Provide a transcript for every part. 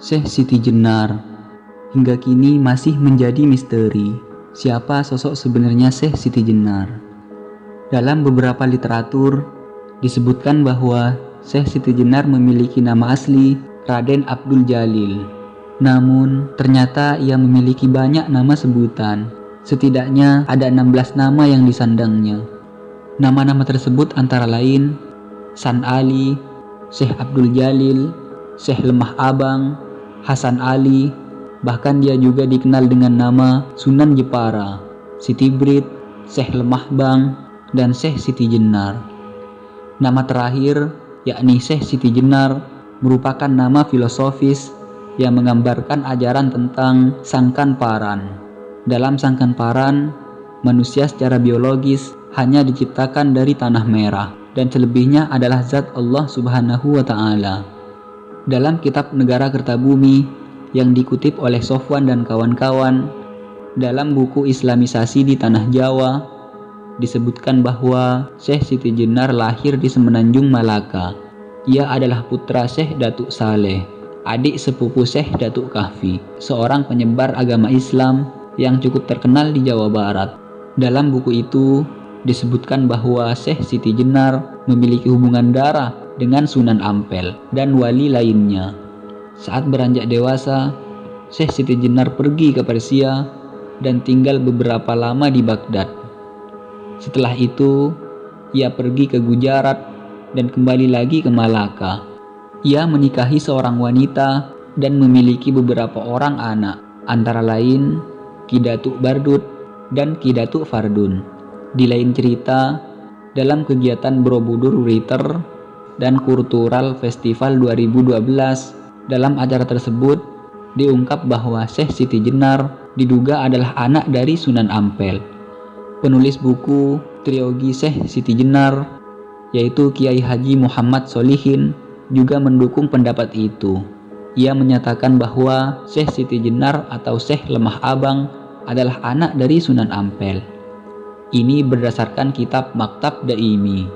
Syekh Siti Jenar hingga kini masih menjadi misteri. Siapa sosok sebenarnya Syekh Siti Jenar? Dalam beberapa literatur disebutkan bahwa Syekh Siti Jenar memiliki nama asli Raden Abdul Jalil. Namun ternyata ia memiliki banyak nama sebutan. Setidaknya ada 16 nama yang disandangnya. Nama-nama tersebut antara lain San Ali, Syekh Abdul Jalil, Syekh Lemah Abang, Hasan Ali, bahkan dia juga dikenal dengan nama Sunan Jepara, Siti Brit, Syekh Lemah Bang, dan Syekh Siti Jenar. Nama terakhir, yakni Syekh Siti Jenar, merupakan nama filosofis yang menggambarkan ajaran tentang Sangkan Paran. Dalam Sangkan Paran, manusia secara biologis hanya diciptakan dari tanah merah, dan selebihnya adalah zat Allah Subhanahu wa Ta'ala. Dalam kitab Negara Kertabumi yang dikutip oleh Sofwan dan kawan-kawan dalam buku Islamisasi di Tanah Jawa, disebutkan bahwa Syekh Siti Jenar lahir di Semenanjung Malaka. Ia adalah putra Syekh Datuk Saleh, adik sepupu Syekh Datuk Kahfi, seorang penyebar agama Islam yang cukup terkenal di Jawa Barat. Dalam buku itu disebutkan bahwa Syekh Siti Jenar memiliki hubungan darah dengan Sunan Ampel dan wali lainnya. Saat beranjak dewasa, Syekh Siti Jenar pergi ke Persia dan tinggal beberapa lama di Baghdad. Setelah itu, ia pergi ke Gujarat dan kembali lagi ke Malaka. Ia menikahi seorang wanita dan memiliki beberapa orang anak, antara lain Ki Datuk Bardut dan Ki Datuk Fardun. Di lain cerita, dalam kegiatan Borobudur Writer dan Kultural Festival 2012, dalam acara tersebut diungkap bahwa Syekh Siti Jenar diduga adalah anak dari Sunan Ampel. Penulis buku Triogi Syekh Siti Jenar, yaitu Kiai Haji Muhammad Solihin, juga mendukung pendapat itu. Ia menyatakan bahwa Syekh Siti Jenar atau Syekh Lemah Abang adalah anak dari Sunan Ampel. Ini berdasarkan kitab Maktab Daimi.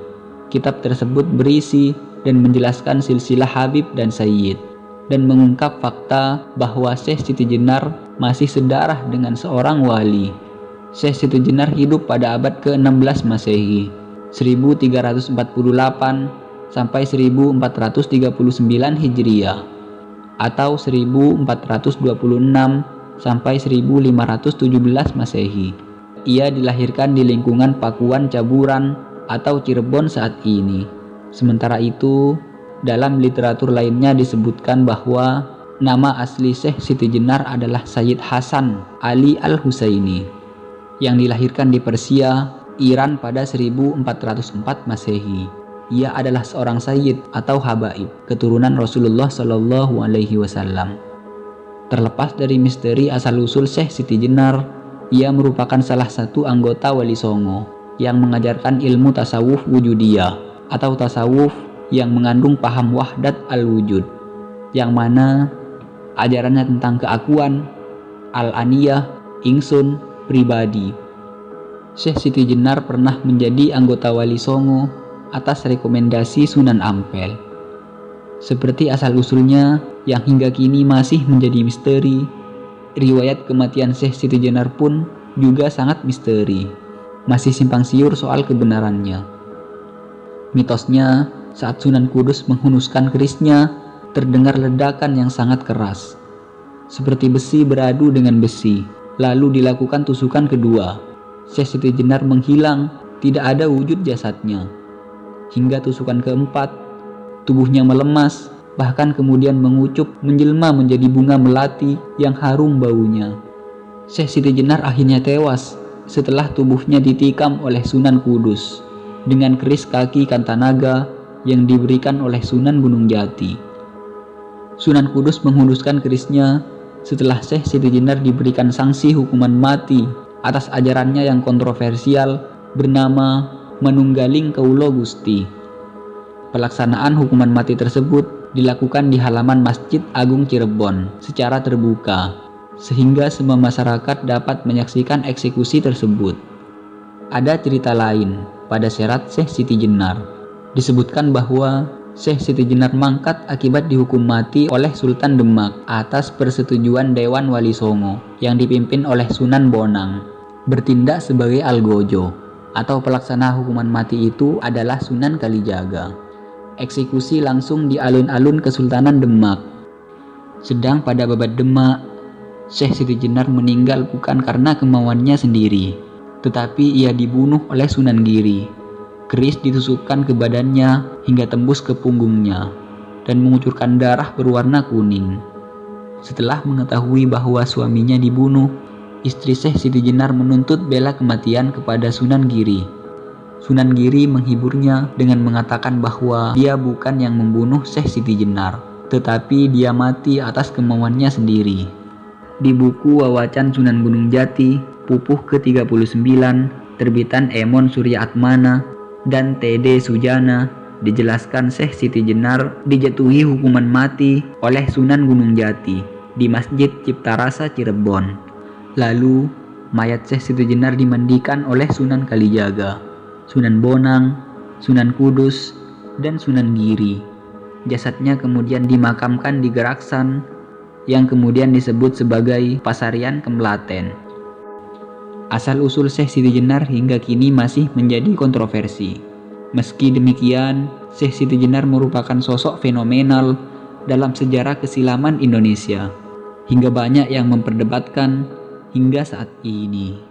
Kitab tersebut berisi dan menjelaskan silsilah Habib dan Sayyid, dan mengungkap fakta bahwa Syekh Siti Jenar masih sedarah dengan seorang wali. Syekh Siti Jenar hidup pada abad ke-16 Masehi, 1348 sampai 1439 Hijriah, atau 1426 sampai 1517 Masehi. Ia dilahirkan di lingkungan Pakuan Caburan atau Cirebon saat ini. Sementara itu, dalam literatur lainnya disebutkan bahwa nama asli Syekh Siti Jenar adalah Sayyid Hasan Ali Al-Husaini, yang dilahirkan di Persia, Iran pada 1404 Masehi. Ia adalah seorang sayyid atau habaib, keturunan Rasulullah Shallallahu Alaihi Wasallam. Terlepas dari misteri asal-usul Syekh Siti Jenar, ia merupakan salah satu anggota Wali Songo yang mengajarkan ilmu tasawuf wujudiyah atau tasawuf yang mengandung paham wahdat al-wujud, yang mana ajarannya tentang keakuan, al-aniyah, ingsun, pribadi. Syekh Siti Jenar pernah menjadi anggota Wali Songo atas rekomendasi Sunan Ampel. Seperti asal-usulnya yang hingga kini masih menjadi misteri, riwayat kematian Syekh Siti Jenar pun juga sangat misteri. Masih simpang siur soal kebenarannya. Mitosnya, saat Sunan Kudus menghunuskan kerisnya, terdengar ledakan yang sangat keras, seperti besi beradu dengan besi. Lalu dilakukan tusukan kedua. Syekh Siti Jenar menghilang, tidak ada wujud jasadnya. Hingga tusukan keempat, tubuhnya melemas, bahkan kemudian mengucup menjelma menjadi bunga melati yang harum baunya. Syekh Siti Jenar akhirnya tewas setelah tubuhnya ditikam oleh Sunan Kudus dengan keris kaki Kantanaga yang diberikan oleh Sunan Gunung Jati. Sunan Kudus menghunuskan kerisnya setelah Syekh Siti Jenar diberikan sanksi hukuman mati atas ajarannya yang kontroversial bernama Manunggaling Kaulo Gusti. Pelaksanaan hukuman mati tersebut dilakukan di halaman Masjid Agung Cirebon secara terbuka, sehingga semua masyarakat dapat menyaksikan eksekusi tersebut. Ada cerita lain pada serat Syekh Siti Jenar. Disebutkan bahwa Syekh Siti Jenar mangkat akibat dihukum mati oleh Sultan Demak atas persetujuan Dewan Wali Songo yang dipimpin oleh Sunan Bonang. Bertindak sebagai algojo atau pelaksana hukuman mati itu adalah Sunan Kalijaga. Eksekusi langsung di alun-alun Kesultanan Demak. Sedang pada Babat Demak, Syekh Siti Jenar meninggal bukan karena kemauannya sendiri, tetapi ia dibunuh oleh Sunan Giri. Keris ditusukkan ke badannya hingga tembus ke punggungnya dan mengucurkan darah berwarna kuning. Setelah mengetahui bahwa suaminya dibunuh, istri Syekh Siti Jenar menuntut bela kematian kepada Sunan Giri. Sunan Giri menghiburnya dengan mengatakan bahwa dia bukan yang membunuh Syekh Siti Jenar, tetapi dia mati atas kemauannya sendiri. Di buku Wawacan Sunan Gunung Jati, pupuh ke-39, terbitan Emon Suryaatmana dan T.D. Sujana, dijelaskan Syekh Siti Jenar dijatuhi hukuman mati oleh Sunan Gunung Jati di Masjid Ciptarasa Cirebon. Lalu mayat Syekh Siti Jenar dimandikan oleh Sunan Kalijaga, Sunan Bonang, Sunan Kudus, dan Sunan Giri. Jasadnya kemudian dimakamkan di Geraksan yang kemudian disebut sebagai Pasarian Kemlaten. Asal-usul Syekh Siti Jenar hingga kini masih menjadi kontroversi. Meski demikian, Syekh Siti Jenar merupakan sosok fenomenal dalam sejarah kesilaman Indonesia, hingga banyak yang memperdebatkan hingga saat ini.